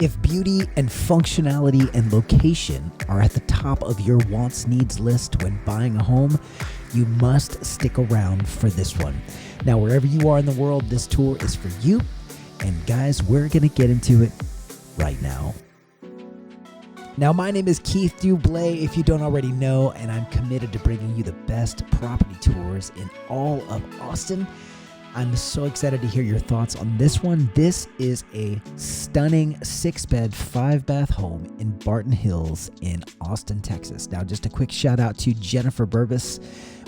If beauty and functionality and location are at the top of your wants needs list when buying a home, you must stick around for this one. Now, wherever you are in the world, this tour is for you. And guys, we're going to get into it right now. Now, my name is Keith Duble, if you don't already know, and I'm committed to bringing you the best property tours in all of Austin. I'm so excited to hear your thoughts on this one. This is a stunning 6-bed, 5-bath home in Barton Hills in Austin, Texas. Now, just a quick shout out to Jennifer Berbas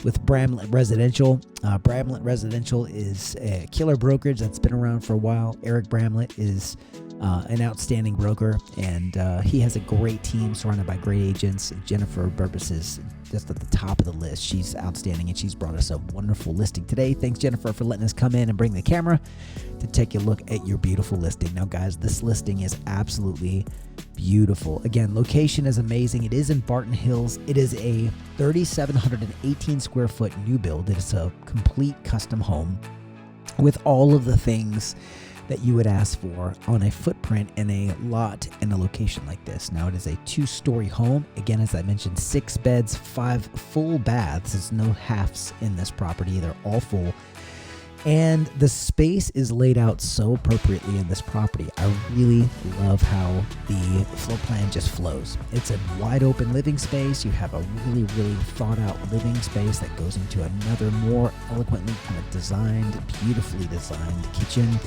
with Bramlett Residential. Bramlett Residential is a killer brokerage that's been around for a while. Eric Bramlett is an outstanding broker, and he has a great team surrounded by great agents. Jennifer Berbas is just at the top of the list. She's outstanding, and she's brought us a wonderful listing today. Thanks, Jennifer, for letting us come in and bring the camera to take a look at your beautiful listing. Now, guys, this listing is absolutely beautiful. Again, location is amazing. It is in Barton Hills. It is a 3,718 square foot new build. It is a complete custom home with all of the things that you would ask for on a footprint in a lot in a location like this. Now, it is a 2-story home. Again, as I mentioned, 6 beds, 5 full baths. There's no halves in this property. They're all full. And the space is laid out so appropriately in this property. I really love how the floor plan just flows. It's a wide open living space. You have a really, really thought out living space that goes into another more eloquently kind of designed, beautifully designed kitchen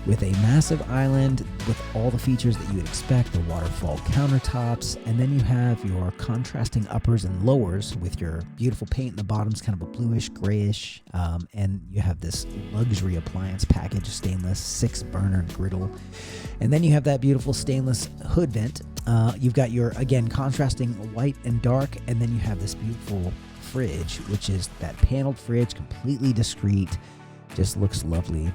with a massive island with all the features that you would expect, the waterfall countertops, and then you have your contrasting uppers and lowers with your beautiful paint in the bottoms, kind of a bluish, grayish, and you have this luxury appliance package, stainless 6-burner griddle, and then you have that beautiful stainless hood vent. You've got your, again, contrasting white and dark, and then you have this beautiful fridge, which is that paneled fridge, completely discreet, just looks lovely.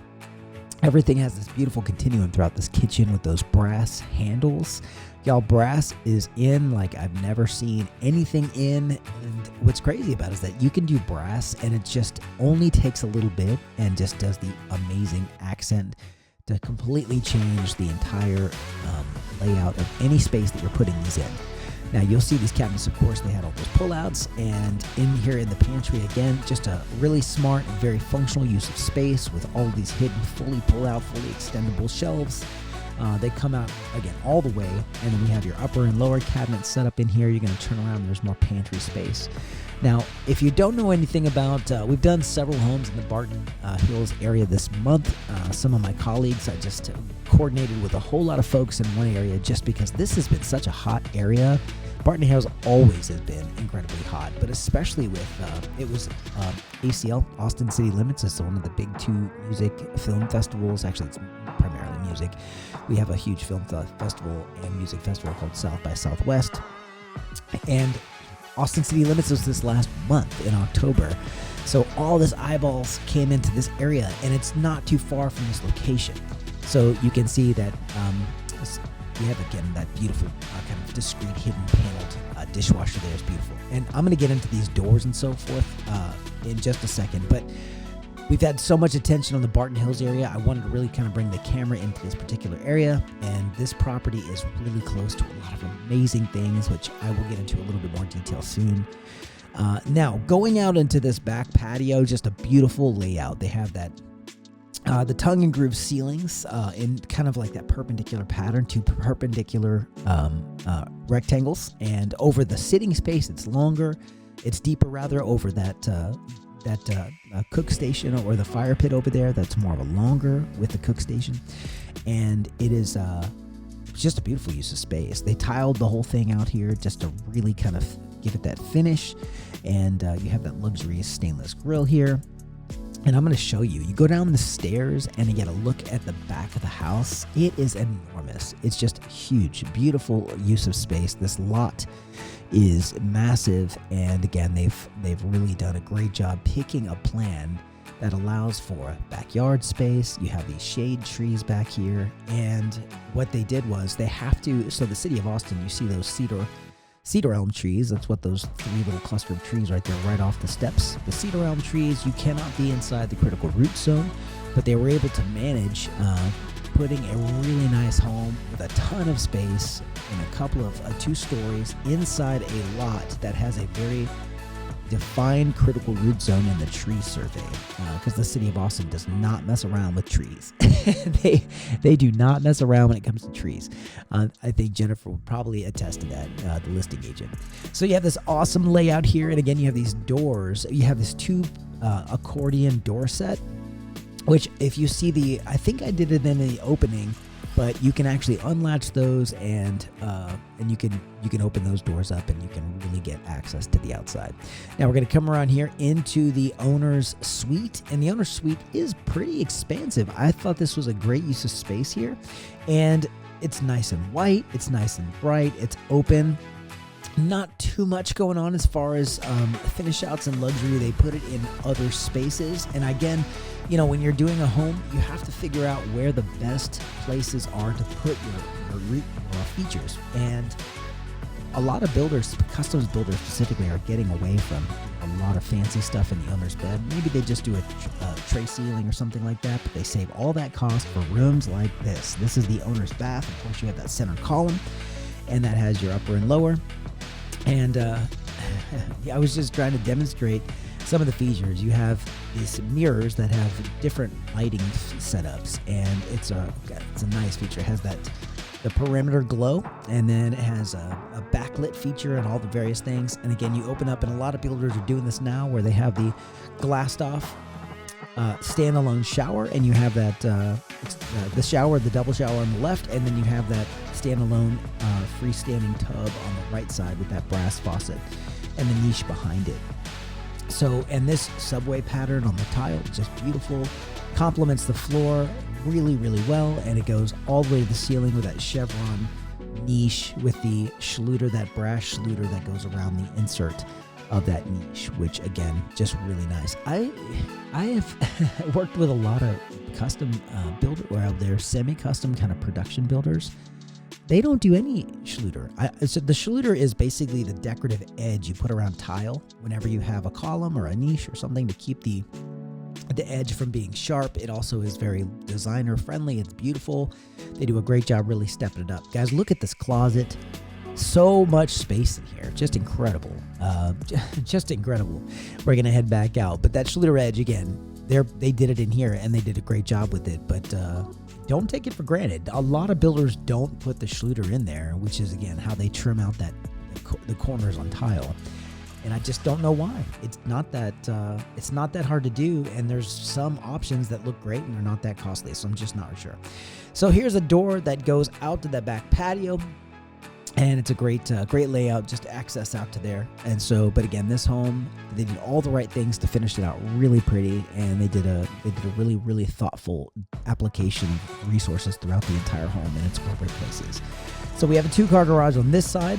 Everything has this beautiful continuum throughout this kitchen with those brass handles. Y'all, brass is in like I've never seen anything in. And what's crazy about it is that you can do brass and it just only takes a little bit and just does the amazing accent to completely change the entire layout of any space that you're putting these in. Now, you'll see these cabinets, of course, they had all those pullouts, and in here in the pantry, again, just a really smart and very functional use of space with all these hidden, fully pull-out, fully extendable shelves. They come out, again, all the way, and then we have your upper and lower cabinets set up in here. You're going to turn around, there's more pantry space. Now, if you don't know anything about, we've done several homes in the Barton Hills area this month. Some of my colleagues, I just coordinated with a whole lot of folks in one area just because this has been such a hot area. Barton Hills always has been incredibly hot, but especially with, it was ACL, Austin City Limits. It's one of the big 2 music film festivals. Actually, it's primarily music. We have a huge film festival and music festival called South by Southwest. And Austin City Limits was this last month in October. So all this eyeballs came into this area, and it's not too far from this location. So you can see that we have, again, that beautiful kind of discreet hidden paneled dishwasher there is beautiful. And I'm going to get into these doors and so forth in just a second. But we've had so much attention on the Barton Hills area. I wanted to really kind of bring the camera into this particular area. And this property is really close to a lot of amazing things, which I will get into a little bit more detail soon. Now, going out into this back patio, just a beautiful layout. They have that the tongue and groove ceilings in kind of like that perpendicular pattern, 2 perpendicular rectangles. And over the sitting space, it's longer. It's deeper, rather, over that cook station or the fire pit over there. That's more of a longer with the cook station. And it is just a beautiful use of space. They tiled the whole thing out here just to really kind of give it that finish. And you have that luxurious stainless grill here. And I'm going to show you. You go down the stairs and you get a look at the back of the house. It is enormous. It's just huge, beautiful use of space. This lot is massive, and again, they've really done a great job picking a plan that allows for backyard space. You have these shade trees back here, and what they did was they have to. So the city of Austin, you see those cedar elm trees. That's what those 3 little cluster of trees right there, right off the steps. The cedar elm trees, you cannot be inside the critical root zone, but they were able to manage putting a really nice home with a ton of space in a couple of 2 stories inside a lot that has a very defined critical root zone in the tree survey, because the city of Austin does not mess around with trees. they do not mess around when it comes to trees. I think Jennifer would probably attest to that, the listing agent. So you have this awesome layout here, and again, you have these doors. You have this 2 accordion door set, which if you see I think I did it in the opening, but you can actually unlatch those and you can open those doors up, and you can really get access to the outside. Now we're going to come around here into the owner's suite, and the owner's suite is pretty expansive. I thought this was a great use of space here, and it's nice and white, it's nice and bright, it's open. Not too much going on as far as finish outs and luxury. They put it in other spaces. And again, when you're doing a home, you have to figure out where the best places are to put your features. And a lot of builders, customs builders specifically, are getting away from a lot of fancy stuff in the owner's bed. Maybe they just do a tray ceiling or something like that, but they save all that cost for rooms like this. This is the owner's bath. Of course, you have that center column, and that has your upper and lower. And I was just trying to demonstrate some of the features. You have these mirrors that have different lighting setups, and it's a nice feature. It has the perimeter glow, and then it has a backlit feature and all the various things. And again, you open up, and a lot of builders are doing this now, where they have the glassed off standalone shower, and you have that the shower, the double shower on the left, and then you have that standalone freestanding tub on the right side with that brass faucet and the niche behind it. So, and this subway pattern on the tile, just beautiful, complements the floor really, really well, and it goes all the way to the ceiling with that chevron niche with the schluter, that brass schluter that goes around the insert of that niche, which again, just really nice. I have worked with a lot of custom builder, or they're semi-custom kind of production builders. They don't do any schluter. So the schluter is basically the decorative edge you put around tile whenever you have a column or a niche or something to keep the edge from being sharp. It also is very designer friendly. It's beautiful. They do a great job really stepping it up. Guys, look at this closet. So much space in here. Just incredible. Just incredible. We're going to head back out. But that schluter edge, again, they did it in here, and they did a great job with it. But don't take it for granted. A lot of builders don't put the schluter in there, which is, again, how they trim out the corners on tile. And I just don't know why. It's not that hard to do, and there's some options that look great and they're not that costly, so I'm just not sure. So here's a door that goes out to that back patio, and it's a great layout, just to access out to there. And so, but again, this home, they did all the right things to finish it out really pretty, and they did a really, really thoughtful application of resources throughout the entire home and its appropriate places. So we have a 2-car garage on this side.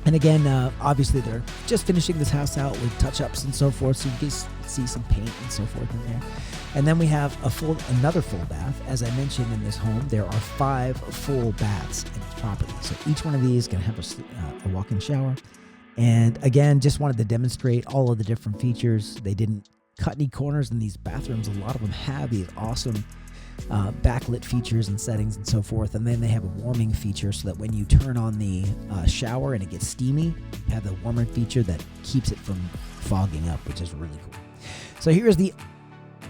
And again, obviously they're just finishing this house out with touch-ups and so forth, so you can see some paint and so forth in there. And then we have another full bath. As I mentioned, in this home, there are 5 full baths in this property. So each one of these is going to have a walk-in shower. And again, just wanted to demonstrate all of the different features. They didn't cut any corners in these bathrooms. A lot of them have these awesome backlit features and settings and so forth. And then they have a warming feature so that when you turn on the shower and it gets steamy, you have the warmer feature that keeps it from fogging up, which is really cool. So here's the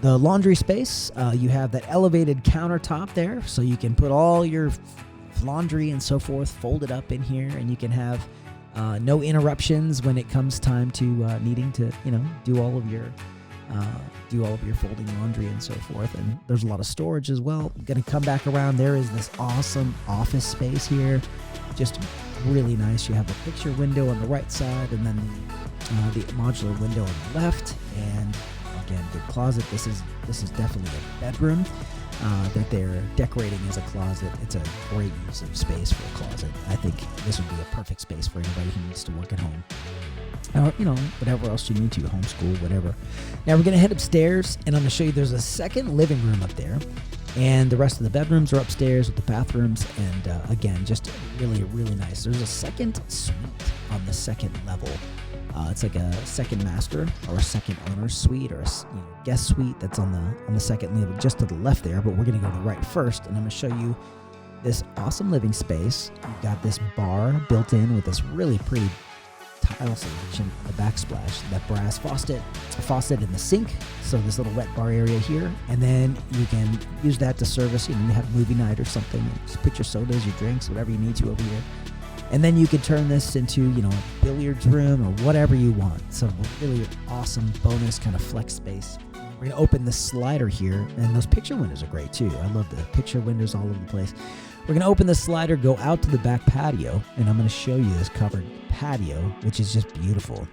laundry space. You have that elevated countertop there, so you can put all your laundry and so forth folded up in here, and you can have no interruptions when it comes time to needing to do all of your folding laundry and so forth. And there's a lot of storage as well. I'm gonna come back around. There is this awesome office space here, just really nice. You have a picture window on the right side, and then the modular window on the left, and again, good closet. This is definitely a bedroom that they're decorating as a closet. It's a great use of space for a closet. I think this would be a perfect space for anybody who needs to work at home, or whatever else you need to, homeschool, whatever. Now we're gonna head upstairs, and I'm gonna show you there's a second living room up there, and the rest of the bedrooms are upstairs with the bathrooms. And again, just really, really nice. There's a second suite on the second level It's like a second master or a second owner's suite or a guest suite that's on the second level, just to the left there. But we're going to go to the right first, and I'm going to show you this awesome living space. You've got this bar built in with this really pretty tile selection on the backsplash, that brass faucet in the sink, so this little wet bar area here, and then you can use that to service, you have movie night or something, and just put your sodas, your drinks, whatever you need to over here. And then you could turn this into, a billiards room or whatever you want. So really awesome bonus kind of flex space. We're going to open the slider here, and those picture windows are great too. I love the picture windows all over the place. We're going to open the slider, go out to the back patio, and I'm going to show you this covered patio, which is just beautiful.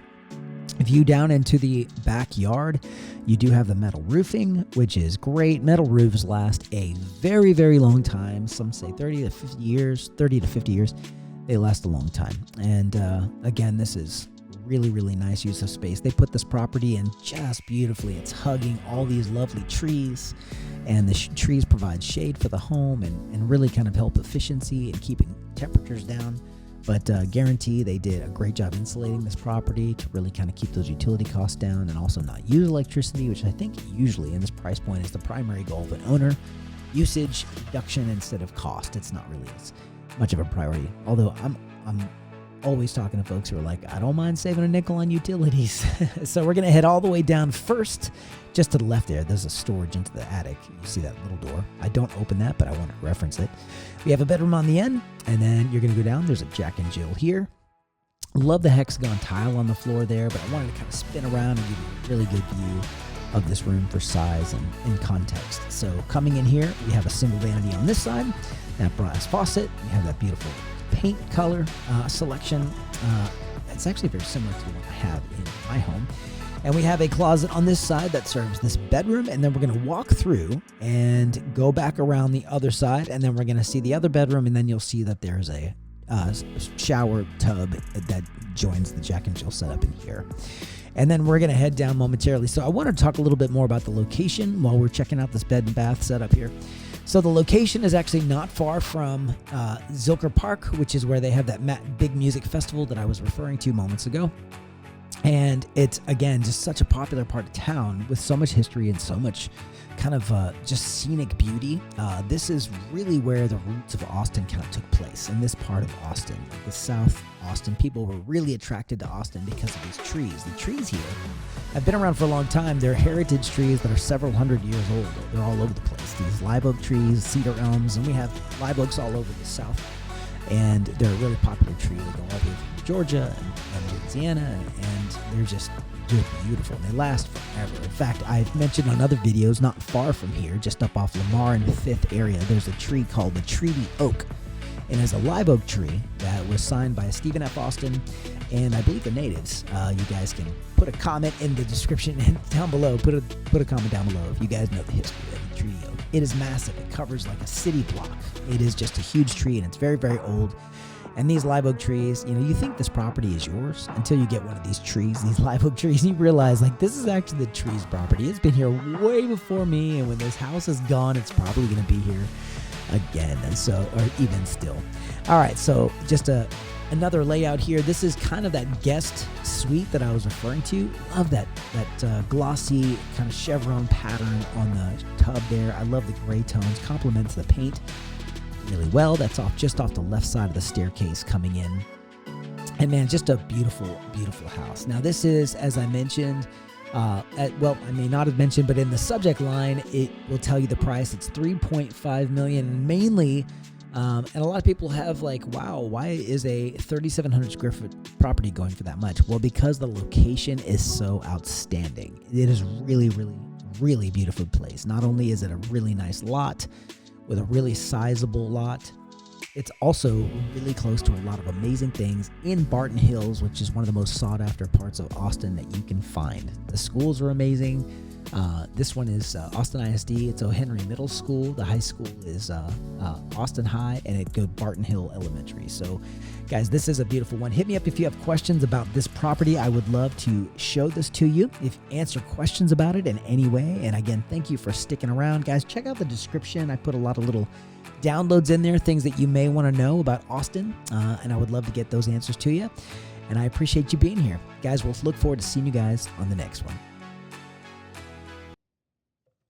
View down into the backyard, you do have the metal roofing, which is great. Metal roofs last a very, very long time. Some say 30 to 50 years. They last a long time. And again, this is really, really nice use of space. They put this property in just beautifully. It's hugging all these lovely trees, and the trees provide shade for the home and really kind of help efficiency and keeping temperatures down. But guarantee they did a great job insulating this property to really kind of keep those utility costs down and also not use electricity, which I think usually in this price point is the primary goal of an owner. Usage reduction instead of cost. It's not really as much of a priority. Although I'm always talking to folks who are like, I don't mind saving a nickel on utilities. So we're going to head all the way down first. Just to the left there, there's a storage into the attic. You see that little door. I don't open that, but I want to reference it. We have a bedroom on the end, and then you're going to go down. There's a Jack and Jill here. Love the hexagon tile on the floor there, but I wanted to kind of spin around and give you a really good view of this room for size and context. So coming in here, we have a single vanity on this side, that brass faucet. We have that beautiful paint color selection. It's actually very similar to what I have in my home. And we have a closet on this side that serves this bedroom, and then we're going to walk through and go back around the other side, and then we're going to see the other bedroom, and then you'll see that there's a shower tub that joins the Jack and Jill setup in here. And then we're going to head down momentarily. So I want to talk a little bit more about the location while we're checking out this bed and bath setup here. So the location is actually not far from Zilker Park, which is where they have that big music festival that I was referring to moments ago. And it's, again, just such a popular part of town with so much history and so much kind of just scenic beauty. This is really where the roots of Austin kind of took place, in this part of Austin, the South Austin. People were really attracted to Austin because of these trees. The trees here have been around for a long time. They're heritage trees that are several hundred years old. They're all over the place. These live oak trees, cedar elms, and we have live oaks all over the South. And they're a really popular tree. They go all the way from Georgia and Louisiana, and they're just beautiful. And they last forever. In fact, I've mentioned on other videos, not far from here, just up off Lamar and 5th area, there's a tree called the Treaty Oak. And it's a live oak tree that was signed by Stephen F. Austin and I believe the natives. You guys can put a comment in the description and down below. Put a comment down below if you guys know the history of the Treaty Oak. It is massive. It covers like a city block. It is just a huge tree, and it's very, very old. And these live oak trees, you think this property is yours until you get one of these trees, these live oak trees, and you realize, like, this is actually the tree's property. It's been here way before me, and when this house is gone, it's probably going to be here again, and so, or even still. All right, so just another layout here. This is kind of that guest suite that I was referring to. Love that glossy kind of chevron pattern on the tub there. I love the gray tones. Complements the paint really well. That's just off the left side of the staircase coming in. And man, just a beautiful, beautiful house. Now this is, as I mentioned, I may not have mentioned, but in the subject line, it will tell you the price. It's $3.5 million, mainly. And a lot of people have like, wow, why is a 3,700 square foot property going for that much? Well, because the location is so outstanding. It is really, really, really beautiful place. Not only is it a really nice lot with a really sizable lot, it's also really close to a lot of amazing things in Barton Hills, which is one of the most sought after parts of Austin that you can find. The schools are amazing. This one is Austin ISD. It's O'Henry Middle School. The high school is Austin High, and it goes Barton Hill Elementary. So, guys, this is a beautiful one. Hit me up if you have questions about this property. I would love to show this to you. If answer questions about it in any way. And again, thank you for sticking around, guys. Check out the description. I put a lot of little downloads in there, things that you may want to know about Austin, and I would love to get those answers to you. and I appreciate you being here. Guys, we'll look forward to seeing you guys on the next one.